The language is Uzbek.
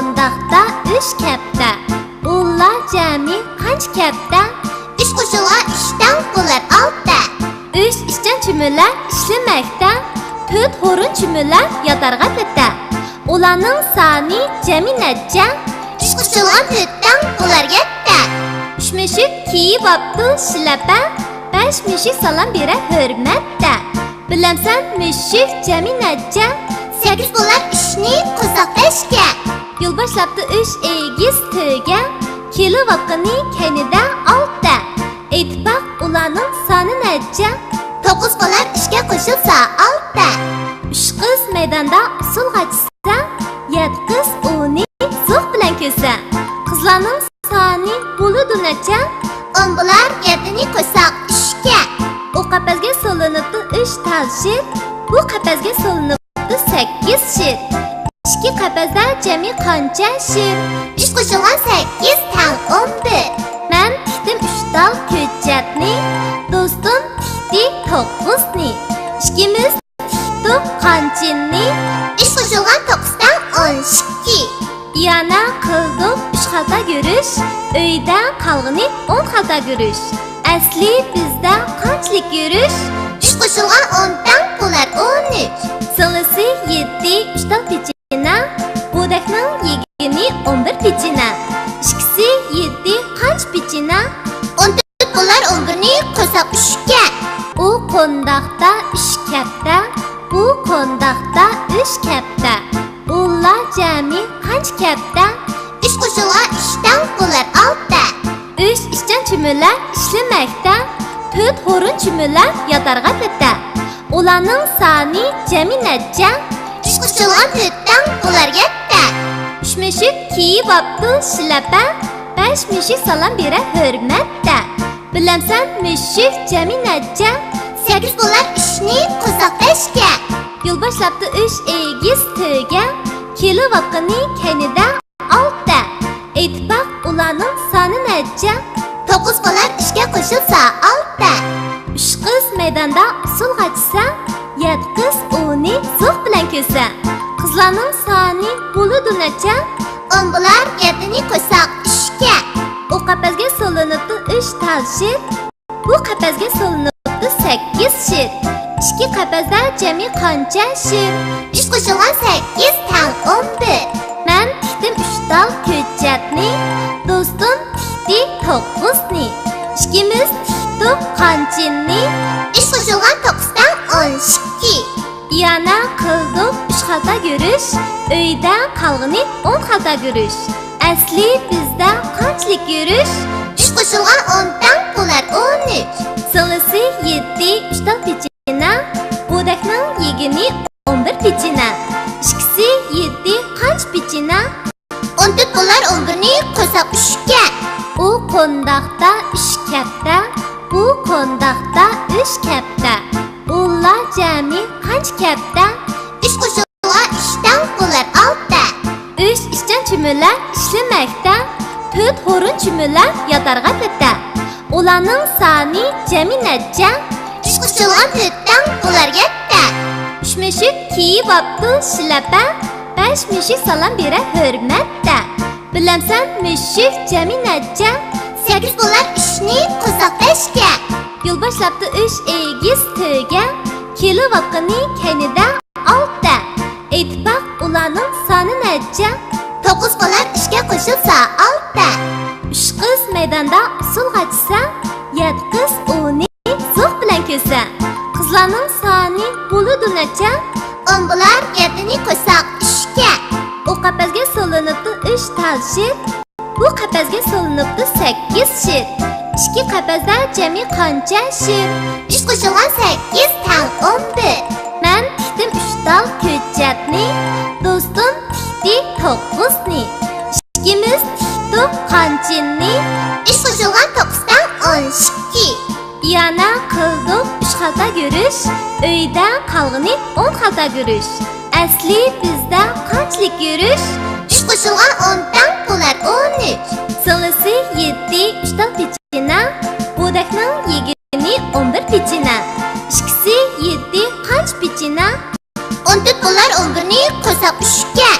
qondaqda 3 kapta. Ular jami qancha kapta? 3 qo'shilgan 3dan bo'lar 6. 3 ishchan chumullar ishlamoqda. 4 ho'rin chumullar yotarga bitda. Ularning soni jami necha? 3 qo'shilgan 4dan bo'lar 7. 3 mushuk kiyib opdi shilapa. 5 mushuk salom bera hurmatda. Bilamsan mushuk jami necha? 8 bo'lar 3ni qo'shsak 5ga. Yo'l boshlabdi 3 egiz to'ga. Kelib vaqtini kanida 6. Aytib baq ularning soni necha? 9 bo'lar 3ga qo'shilsa 6. 3 qiz maydonda usul g'achsa, 7 qiz uni zo'q bilan ko'sa. Qizlarning soni bo'ladi necha? 10 bo'lar 7ni qo'shsak 3ga. U qapasga solinibdi 3 tal shit. Bu qapasga solinibdi 8 shit. 2 qapasda jami qancha shit? 3 qo'shilgan 8 tan 11. Men tikdim 3 tal ko'chatni, do'stim tikdi 9ni. Ikkimiz tikdik qanchinni, 3 qo'shilgan 9dan 12. yana qildik 3 xalta yurish, uyda qolg'ini 10 xalta yurish. Asli bizda qanchalik yurish? 3 qo'shilgan 10dan bo'lar 13. Singlisi 7 3 tal pechina, budakning yegini 11 pechina. Ikkisi 7 qancha pechina? 14 bo'lar 11ni qo'shsak 3ga. U qondaqda 3 kapta, bu qondaqda 3 kapta. Ular jami qancha kapta? 3 qo'shilgan 3dan bo'lar 6. 3 ishchan chumullar ishlamoqda. 4 ho'rin chumullar yotarga bitda. Ularning soni jami necha? 3 qo'shilgan 4dan bo'lar 7. 3 mushuk kiyib opdi shilapa. 5 mushuk salom bera hurmatda. Bilamsan mushuk jami necha? 8 bo'lar 3ni qo'shsak 5ga. Yo'l boshlabdi 3 egiz to'ga. Kelib vaqtini kanida 6. Aytib baq ularning soni necha? 9 bo'lar 3ga qo'shilsa 6. 3 qiz maydonda usul g'achsa, 7 qiz uni zo'q bilan ko'sa. Qizlarning soni bo'ladi necha? 10 bo'lar 7ni qo'shsak 3ga. U qapasga solinibdi 3 tal shit. Bu qapasga solinibdi 8 shit. 2 qapasda jami qancha shit? 3 qo'shilgan 8 tan 11. Men tikdim 3 tal ko'chatni, do'stim tikdi 9ni. Ikkimiz tikdik qanchinni, 3 qo'shilgan 9dan 12. yana qildik 3 xalta yurish, uyda qolg'ini 10 xalta yurish. Asli bizda qanchalik yurish? 3 qo'shilgan 10dan bo'lar 13. Singlisi 7 3 tal pechina, budakning yegini 11 pechina. Ikkisi 7 qancha pechina? 14 bo'lar 11ni qo'shsak 3ga. U qondaqda 3 kapta, bu qondaqda 3 kapta. Ular jami qancha kapta? 3 qo'shilgan 3dan bo'lar 6. 3 ishchan chumullar ishlamoqda. 4 ho'rin chumullar yotarga bitda. Ularning soni jami necha? 3 qo'shilgan 4dan bo'lar 7. 3 mushuk kiyib opdi shilapa. 5 mushuk salom bera hurmatda. Bilamsan mushuk jami necha? 8 bo'lar 3ni qo'shsak 5ga. Yo'l boshlabdi 3 egiz to'ga. Kelib vaqtini kanida 6. Aytib baq ularning soni necha? 9 bo'lar 3ga qo'shilsa 6. 3 qiz maydonda usul g'achsa, 7 qiz uni zo'q bilan ko'sa. Qizlarning soni bo'ladi necha? 10 bo'lar 7ni qo'shsak 3ga. U qapasga solinibdi 3 tal shit. Bu qapasga solinibdi 8 shit. 2 qapasda jami qancha shit? 3 qo'shilgan 8 tan 11. Men tikdim 3 tal ko'chatni, do'stim tikdi 9ni. Ikkimiz tikdik qanchinni, 3 qo'shilgan 9dan 12. yana qildik 3 xalta yurish, uyda qolg'ini 10 xalta yurish. Asli bizda qanchalik yurish? 3 qo'shilgan 10dan bo'lar 13. Singlisi 7 3 tal pechina, budakning yegini 11 pechina. Ikkisi 7 qancha pechina? 14 bo'lar 11ni qo'shsak 3ga.